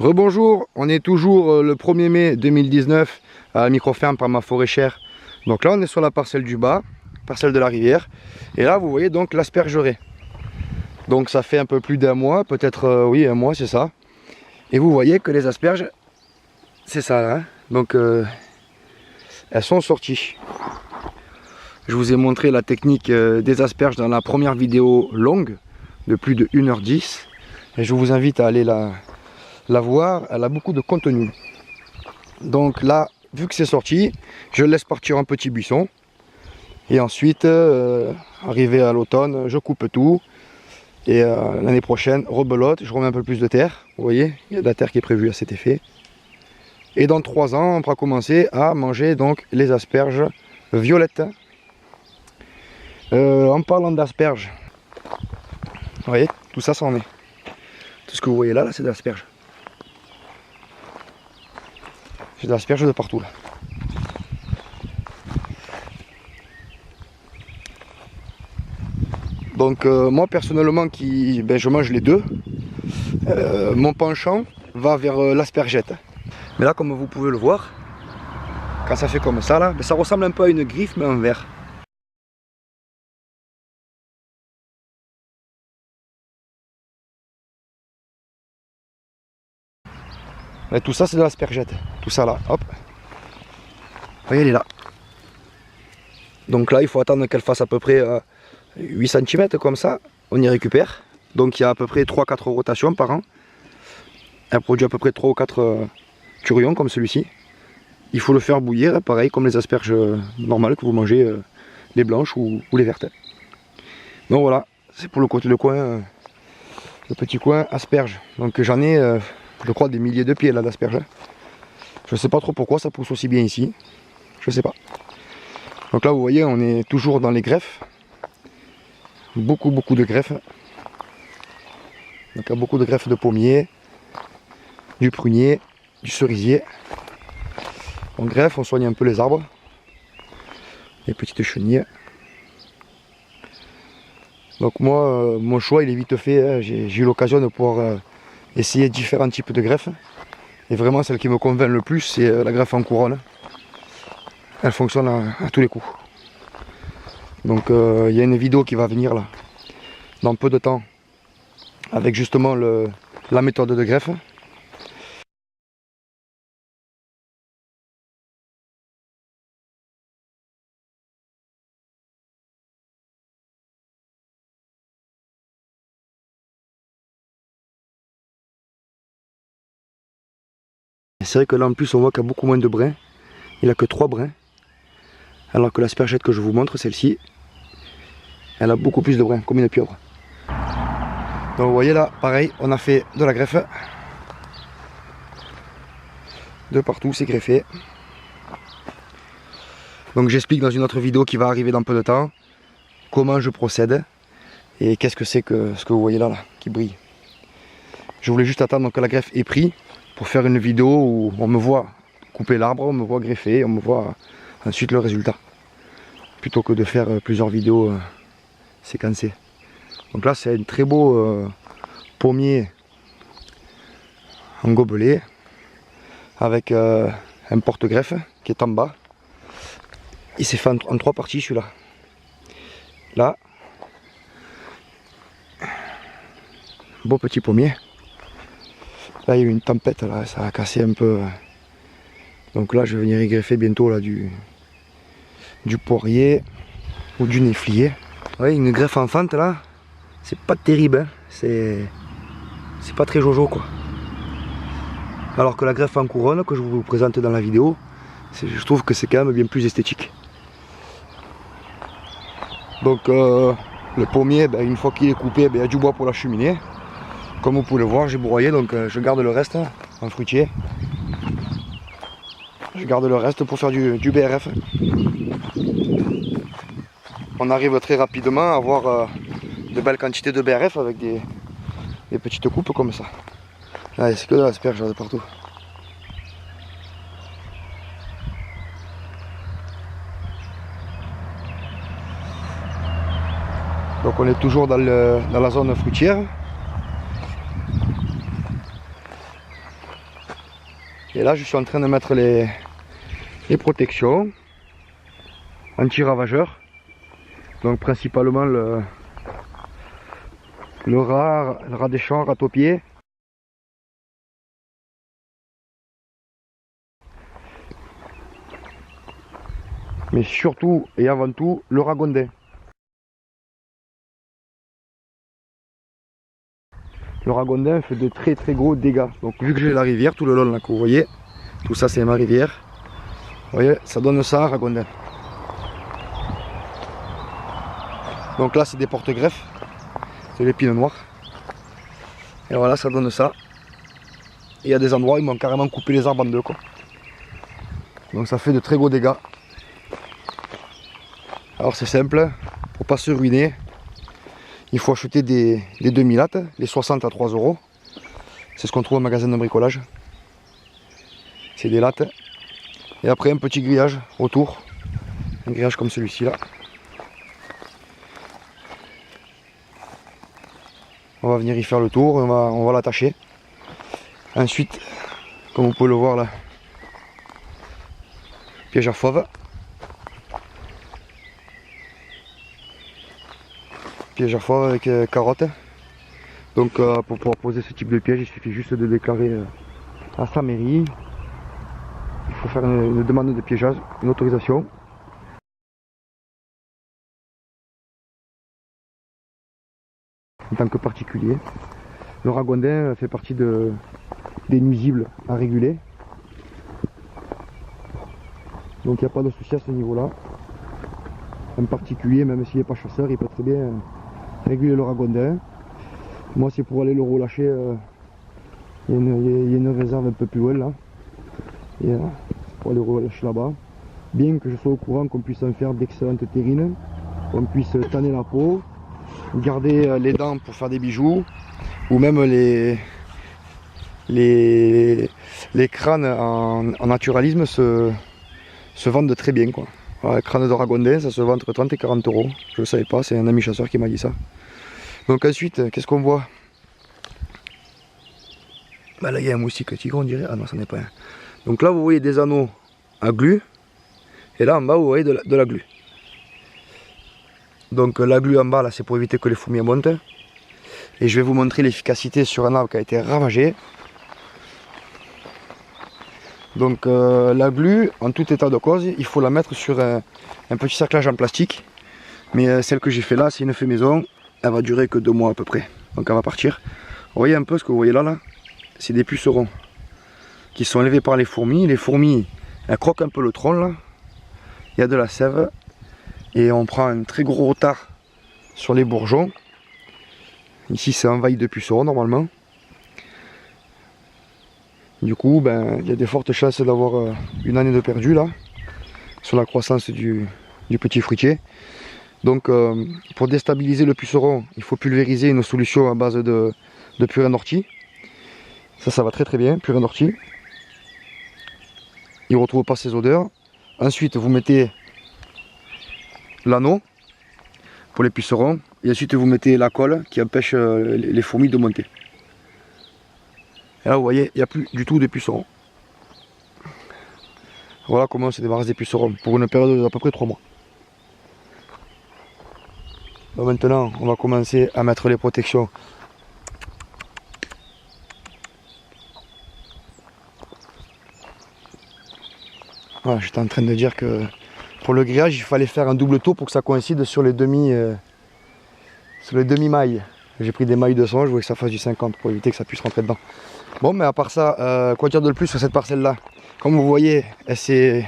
Rebonjour, on est toujours le 1er mai 2019 à la micro-ferme par ma forêt chère. Donc là on est sur la parcelle du bas, parcelle de la rivière. Et là vous voyez donc l'aspergeraie. Donc ça fait un peu plus d'un mois, peut-être oui un mois c'est ça. Et vous voyez que les asperges, c'est ça là. Hein. Donc elles sont sorties. Je vous ai montré la technique des asperges dans la première vidéo longue de plus de 1h10. Et je vous invite à aller la voir, elle a beaucoup de contenu. Donc là, vu que c'est sorti, je laisse partir un petit buisson. Et ensuite, arrivé à l'automne, je coupe tout. Et l'année prochaine, rebelote, je remets un peu plus de terre. Vous voyez, il y a de la terre qui est prévue à cet effet. Et dans 3 ans, on pourra commencer à manger donc les asperges violettes. En parlant d'asperges, vous voyez, tout ça c'en est. Tout ce que vous voyez là c'est de l'asperge. J'ai de l'asperge de partout là. Donc moi personnellement je mange les deux. Mon penchant va vers l'aspergette. Mais là comme vous pouvez le voir, quand ça fait comme ça là, ça ressemble un peu à une griffe mais en vert. Et tout ça c'est de l'aspergette. Tout ça là, hop. Vous voyez elle est là. Donc là il faut attendre qu'elle fasse à peu près 8 cm comme ça, on y récupère. Donc il y a à peu près 3-4 rotations par an. Elle produit à peu près 3 ou 4 turions comme celui-ci. Il faut le faire bouillir, pareil comme les asperges normales que vous mangez, les blanches ou les vertes. Donc voilà, c'est pour le côté de coin, le petit coin asperges. Donc j'en ai, je crois, des milliers de pieds là d'asperges. Je ne sais pas trop pourquoi ça pousse aussi bien ici. Je sais pas. Donc là vous voyez, on est toujours dans les greffes. Beaucoup de greffes. Donc il y a beaucoup de greffes de pommiers, du prunier, du cerisier. On greffe, on soigne un peu les arbres, les petites chenilles. Donc moi, mon choix il est vite fait. Hein. J'ai eu l'occasion de pouvoir essayer différents types de greffes. Et vraiment celle qui me convainc le plus, c'est la greffe en couronne. Elle fonctionne à tous les coups. Donc il y a une vidéo qui va venir là, dans peu de temps, avec justement la méthode de greffe. C'est vrai que là en plus on voit qu'il y a beaucoup moins de brins. Il n'y a que 3 brins. Alors que l'aspergette que je vous montre, celle-ci, elle a beaucoup plus de brins, comme une pieuvre. Donc vous voyez là, pareil, on a fait de la greffe. De partout, c'est greffé. Donc j'explique dans une autre vidéo qui va arriver dans peu de temps comment je procède et qu'est-ce que c'est que ce que vous voyez là, qui brille. Je voulais juste attendre que la greffe ait pris pour faire une vidéo où on me voit couper l'arbre, on me voit greffer, on me voit ensuite le résultat. Plutôt que de faire plusieurs vidéos séquencées. Donc là c'est un très beau pommier en gobelet avec un porte-greffe qui est en bas. Il s'est fait en 3 parties celui-là. Là, beau petit pommier. Là il y a eu une tempête, là, ça a cassé un peu. Donc là je vais venir y greffer bientôt là, du poirier ou du néflier. Ouais, une greffe en fente là, c'est pas terrible, hein. C'est pas très jojo quoi. Alors que la greffe en couronne que je vous présente dans la vidéo, je trouve que c'est quand même bien plus esthétique. Donc le pommier, une fois qu'il est coupé, il y a du bois pour la cheminée. Comme vous pouvez le voir, j'ai broyé, donc je garde le reste en fruitier. Je garde le reste pour faire du BRF. On arrive très rapidement à avoir de belles quantités de BRF avec des petites coupes comme ça. Là, c'est que de l'asperge de partout. Donc on est toujours dans la zone fruitière. Et là je suis en train de mettre les protections anti-ravageurs. Donc principalement le rat des champs, ratopier. Mais surtout et avant tout le ragondin. Le ragondin fait de très gros dégâts. Donc vu que j'ai la rivière tout le long là que vous voyez, tout ça c'est ma rivière. Vous voyez, ça donne ça, ragondin. Donc là c'est des porte-greffes, c'est l'épine noire. Et voilà, ça donne ça. Et il y a des endroits où ils m'ont carrément coupé les arbres en deux quoi. Donc ça fait de très gros dégâts. Alors c'est simple, pour pas se ruiner, il faut acheter des demi-lattes, les 60 à 3 €. C'est ce qu'on trouve au magasin de bricolage. C'est des lattes. Et après un petit grillage autour. Un grillage comme celui-ci là. On va venir y faire le tour, on va l'attacher. Ensuite, comme vous pouvez le voir là, piège à fauve. Piège à fauve avec carotte. Donc pour pouvoir poser ce type de piège, il suffit juste de déclarer à sa mairie. Il faut faire une demande de piégeage, une autorisation. En tant que particulier. Le ragondin fait partie des nuisibles à réguler. Donc il n'y a pas de souci à ce niveau-là. Un particulier, même s'il n'est pas chasseur, il peut très bien réguler le ragondin. Moi c'est pour aller le relâcher. Il y a une réserve un peu plus loin là. Et pour aller le relâcher là-bas. Bien que je sois au courant qu'on puisse en faire d'excellentes terrines, qu'on puisse tanner la peau, garder les dents pour faire des bijoux, ou même les crânes en naturalisme se vendent très bien quoi. Alors, les crânes de ragondin ça se vend entre 30 et 40 €. Je ne le savais pas, c'est un ami chasseur qui m'a dit ça. Donc ensuite, qu'est-ce qu'on voit? Bah là il y a un moustique tigre on dirait, ah non ça n'est pas un. Donc là vous voyez des anneaux à glu, et là en bas vous voyez de la glu. Donc la glu en bas là c'est pour éviter que les fourmis montent. Et je vais vous montrer l'efficacité sur un arbre qui a été ravagé. Donc la glu, en tout état de cause, il faut la mettre sur un petit cerclage en plastique. Mais celle que j'ai fait là, c'est une fait maison. Elle va durer que 2 mois à peu près. Donc elle va partir. Vous voyez un peu ce que vous voyez là, c'est des pucerons qui sont élevés par les fourmis. Les fourmis, elles croquent un peu le tronc là. Il y a de la sève. Et on prend un très gros retard sur les bourgeons. Ici c'est envahi de pucerons normalement. Du coup, il y a de fortes chances d'avoir une année de perdu là, sur la croissance du petit fruitier. Donc pour déstabiliser le puceron, il faut pulvériser une solution à base de purin d'ortie. Ça va très bien, purin d'ortie. Il ne retrouve pas ses odeurs. Ensuite vous mettez l'anneau pour les pucerons. Et ensuite vous mettez la colle qui empêche les fourmis de monter. Et là vous voyez, il n'y a plus du tout de pucerons. Voilà comment on se débarrasse des pucerons pour une période d'à peu près 3 mois. Donc maintenant on va commencer à mettre les protections. Voilà, j'étais en train de dire que pour le grillage il fallait faire un double tour pour que ça coïncide sur les demi-mailles. J'ai pris des mailles de 100, je voulais que ça fasse du 50 pour éviter que ça puisse rentrer dedans. Bon, mais à part ça, quoi dire de plus sur cette parcelle là? Comme vous voyez, elle s'est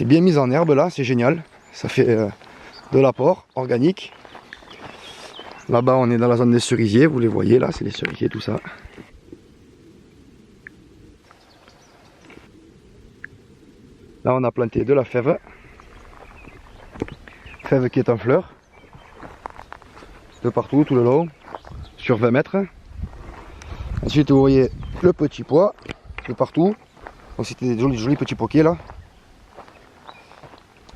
bien mise en herbe là, c'est génial. Ça fait de l'apport organique. Là-bas on est dans la zone des cerisiers, vous les voyez là, c'est les cerisiers tout ça. Là on a planté de la fève. Fève qui est en fleurs. De partout, tout le long, sur 20 mètres. Ensuite vous voyez le petit pois de partout. Donc c'était des jolis petits poquiers là.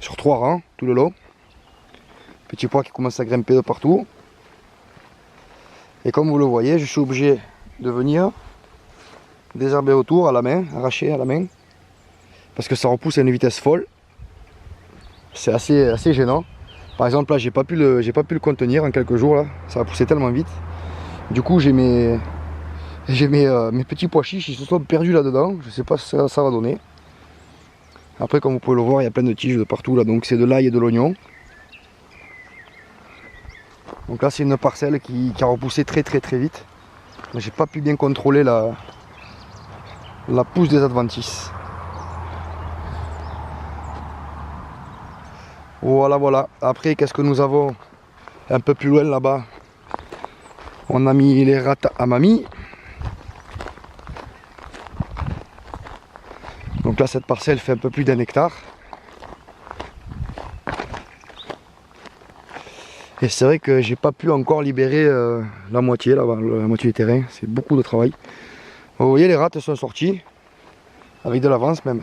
Sur 3 rangs, tout le long. Petit pois qui commence à grimper de partout. Et comme vous le voyez, je suis obligé de venir désherber autour à la main, arracher à la main. Parce que ça repousse à une vitesse folle. C'est assez gênant. Par exemple là j'ai pas pu le contenir en quelques jours là. Ça a poussé tellement vite. Du coup j'ai mes petits pois chiches, ils se sont perdus là-dedans. Je sais pas ce que ça va donner. Après comme vous pouvez le voir, il y a plein de tiges de partout là. Donc c'est de l'ail et de l'oignon. Donc là c'est une parcelle qui a repoussé très vite. J'ai pas pu bien contrôler la pousse des adventices. Voilà. Après, qu'est-ce que nous avons un peu plus loin là-bas? On a mis les rats à mamie. Donc là, cette parcelle fait un peu plus d'1 hectare. Et c'est vrai que j'ai pas pu encore libérer la moitié là-bas, la moitié du terrain. C'est beaucoup de travail. Vous voyez, les rats sont sortis avec de l'avance même.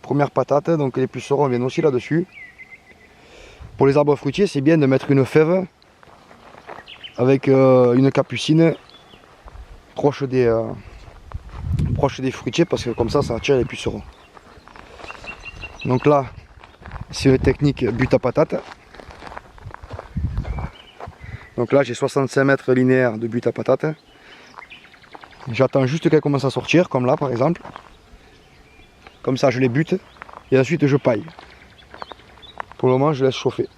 Première patate, donc les pucerons viennent aussi là-dessus. Pour les arbres fruitiers, c'est bien de mettre une fève avec une capucine proche des fruitiers parce que comme ça attire les pucerons. Donc là, c'est une technique but à patate. Donc là, j'ai 65 mètres linéaires de but à patate. J'attends juste qu'elle commence à sortir, comme là par exemple. Comme ça, je les bute et ensuite je paille. Pour le moment, je laisse chauffer.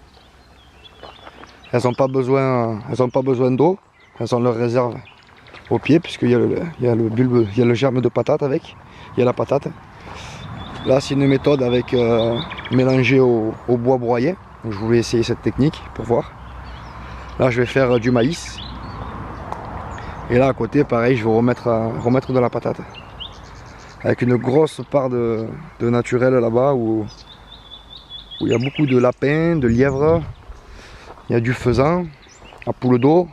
Elles n'ont pas besoin d'eau. Elles ont leur réserve au pied puisqu'il y a le bulbe, il y a le germe de patate avec. Il y a la patate. Là, c'est une méthode avec mélangé au bois broyé. Donc, je voulais essayer cette technique pour voir. Là, je vais faire du maïs. Et là, à côté, pareil, je vais remettre de la patate. Avec une grosse part de naturel là-bas où il y a beaucoup de lapins, de lièvres, il y a du faisan, à poule d'eau.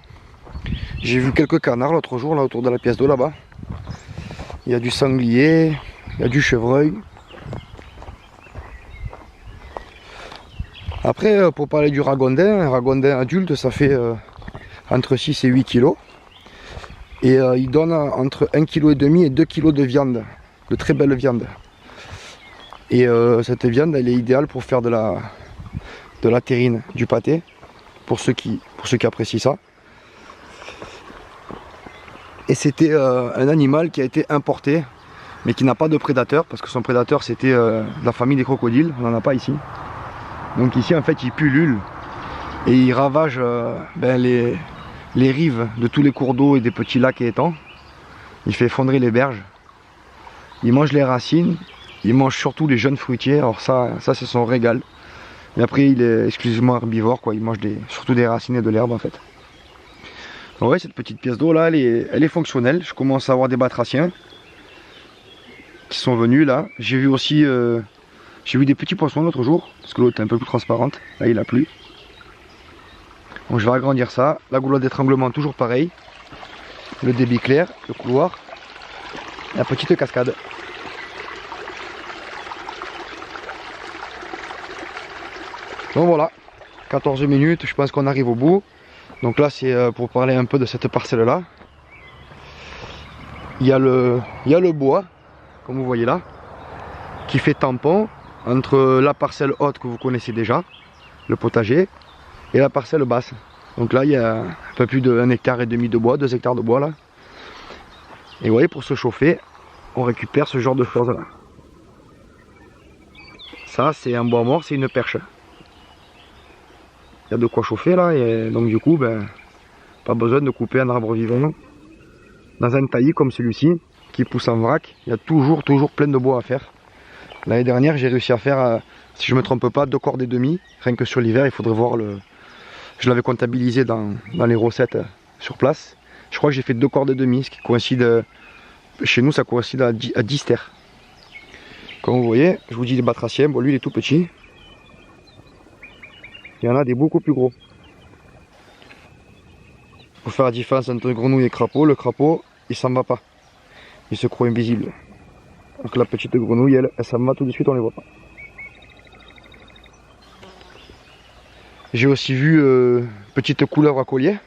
J'ai vu quelques canards l'autre jour là autour de la pièce d'eau là-bas. Il y a du sanglier, il y a du chevreuil. Après, pour parler du ragondin, un ragondin adulte ça fait entre 6 et 8 kg. Et il donne entre 1,5 kg et 2 kg de viande, de très belle viande. Et cette viande elle est idéale pour faire de la terrine, du pâté, pour ceux qui apprécient ça. Et c'était un animal qui a été importé, mais qui n'a pas de prédateur, parce que son prédateur c'était la famille des crocodiles, on n'en a pas ici. Donc ici en fait il pullule et il ravage les rives de tous les cours d'eau et des petits lacs et étangs. Il fait effondrer les berges. Il mange les racines. Il mange surtout les jeunes fruitiers. Alors ça c'est son régal. Mais après il est exclusivement herbivore quoi. Il mange surtout des racines et de l'herbe en fait. Donc ouais, cette petite pièce d'eau là elle est fonctionnelle. Je commence à avoir des batraciens qui sont venus là. J'ai vu aussi des petits poissons l'autre jour. Parce que l'eau est un peu plus transparente. Là il a plu. Donc je vais agrandir ça. La goulotte d'étranglement toujours pareil. Le débit clair, le couloir. La petite cascade. Donc voilà, 14 minutes, je pense qu'on arrive au bout. Donc là c'est pour parler un peu de cette parcelle là. Il y a le bois, comme vous voyez là, qui fait tampon entre la parcelle haute que vous connaissez déjà, le potager, et la parcelle basse. Donc là il y a un peu plus d'1,5 hectare de bois, 2 hectares de bois là. Et vous voyez, pour se chauffer, on récupère ce genre de choses là. Ça c'est un bois mort, c'est une perche. Il y a de quoi chauffer là, et donc du coup, pas besoin de couper un arbre vivant. Dans un taillis comme celui-ci, qui pousse en vrac, il y a toujours plein de bois à faire. L'année dernière, j'ai réussi à faire, si je ne me trompe pas, 2 cordes et demi. Rien que sur l'hiver, il faudrait voir je l'avais comptabilisé dans les recettes sur place. Je crois que j'ai fait 2 cordes et demi, ce qui coïncide, chez nous ça coïncide à 10 terres. Comme vous voyez, je vous dis les batraciens, bon lui il est tout petit. Il y en a des beaucoup plus gros. Pour faire la différence entre grenouille et crapaud, le crapaud il s'en va pas. Il se croit invisible. Donc la petite grenouille elle s'en va tout de suite, on les voit pas. J'ai aussi vu petite couleuvre à collier.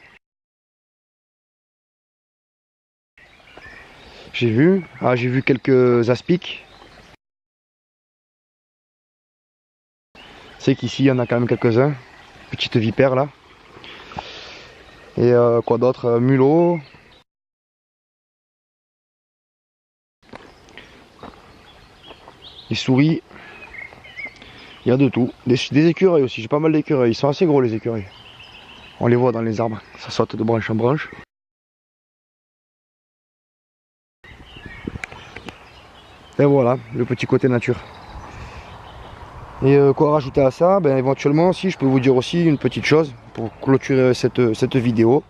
J'ai vu. Ah, j'ai vu quelques aspics. C'est qu'ici il y en a quand même quelques-uns. Petite vipère là. Et quoi d'autre? Mulot. Les souris. Il y a de tout. Des écureuils aussi. J'ai pas mal d'écureuils. Ils sont assez gros les écureuils. On les voit dans les arbres. Ça saute de branche en branche. Et voilà, le petit côté nature. Et quoi rajouter à ça? Ben, éventuellement, si je peux vous dire aussi une petite chose pour clôturer cette vidéo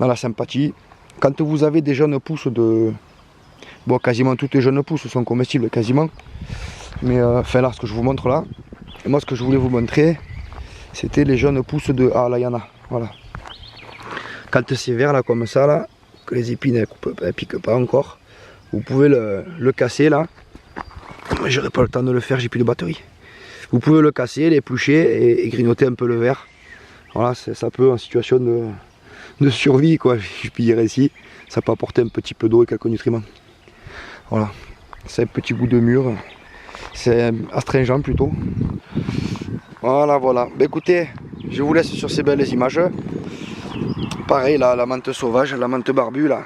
dans la sympathie. Quand vous avez des jeunes pousses de... Bon, quasiment toutes les jeunes pousses sont comestibles, quasiment. Mais enfin là, ce que je vous montre là, et moi ce que je voulais vous montrer, c'était les jeunes pousses de... Ah là, il y en a, voilà. Quand c'est vert là, comme ça là, que les épines elles piquent pas encore, vous pouvez le casser là. J'aurai pas le temps de le faire, j'ai plus de batterie. Vous pouvez le casser, l'éplucher et grignoter un peu le verre. Voilà, ça peut en situation de survie, quoi, je puis dire ici. Ça peut apporter un petit peu d'eau et quelques nutriments. Voilà, c'est un petit goût de mûr. C'est astringent plutôt. Voilà, voilà. Bah, écoutez, je vous laisse sur ces belles images. Pareil, là, la menthe sauvage, la menthe barbue, là.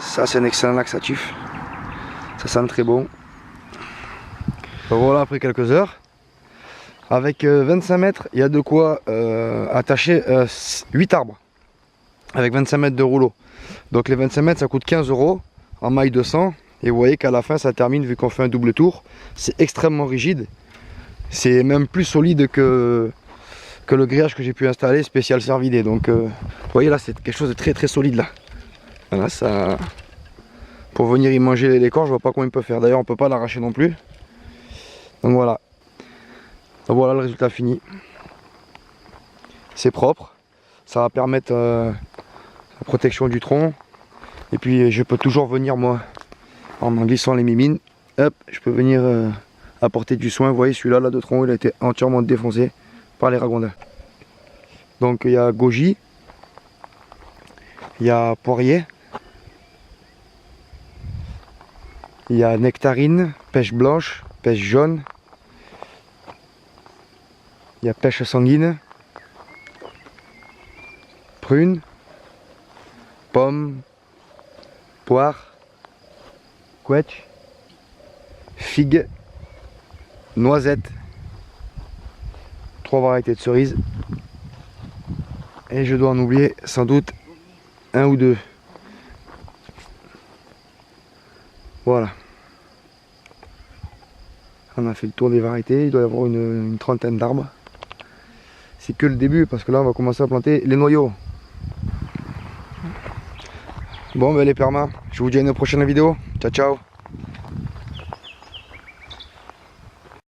Ça, c'est un excellent laxatif. Ça sent très bon. Voilà, après quelques heures. Avec 25 mètres, il y a de quoi attacher 8 arbres. Avec 25 mètres de rouleau. Donc les 25 mètres, ça coûte 15 € en maille de 100. Et vous voyez qu'à la fin, ça termine, vu qu'on fait un double tour. C'est extrêmement rigide. C'est même plus solide que le grillage que j'ai pu installer, spécial cervidé. Donc vous voyez là, c'est quelque chose de très très solide là. Voilà, ça... Pour venir y manger l'écorce, je vois pas comment il peut faire. D'ailleurs, on peut pas l'arracher non plus. Donc voilà. Donc voilà le résultat fini. C'est propre. Ça va permettre la protection du tronc. Et puis je peux toujours venir moi, en glissant les mimines, hop, je peux venir apporter du soin. Vous voyez celui-là là, de tronc, il a été entièrement défoncé par les ragondins. Donc il y a goji, il y a poirier, il y a nectarine, pêche blanche, pêche jaune, il y a pêche sanguine, prune, pomme, poire, quetch, figue, noisette, 3 variétés de cerises. Et je dois en oublier sans doute 1 ou 2. Voilà. On a fait le tour des variétés, il doit y avoir une trentaine d'arbres. C'est que le début parce que là on va commencer à planter les noyaux. Bon ben les permas, je vous dis à une prochaine vidéo. Ciao ciao.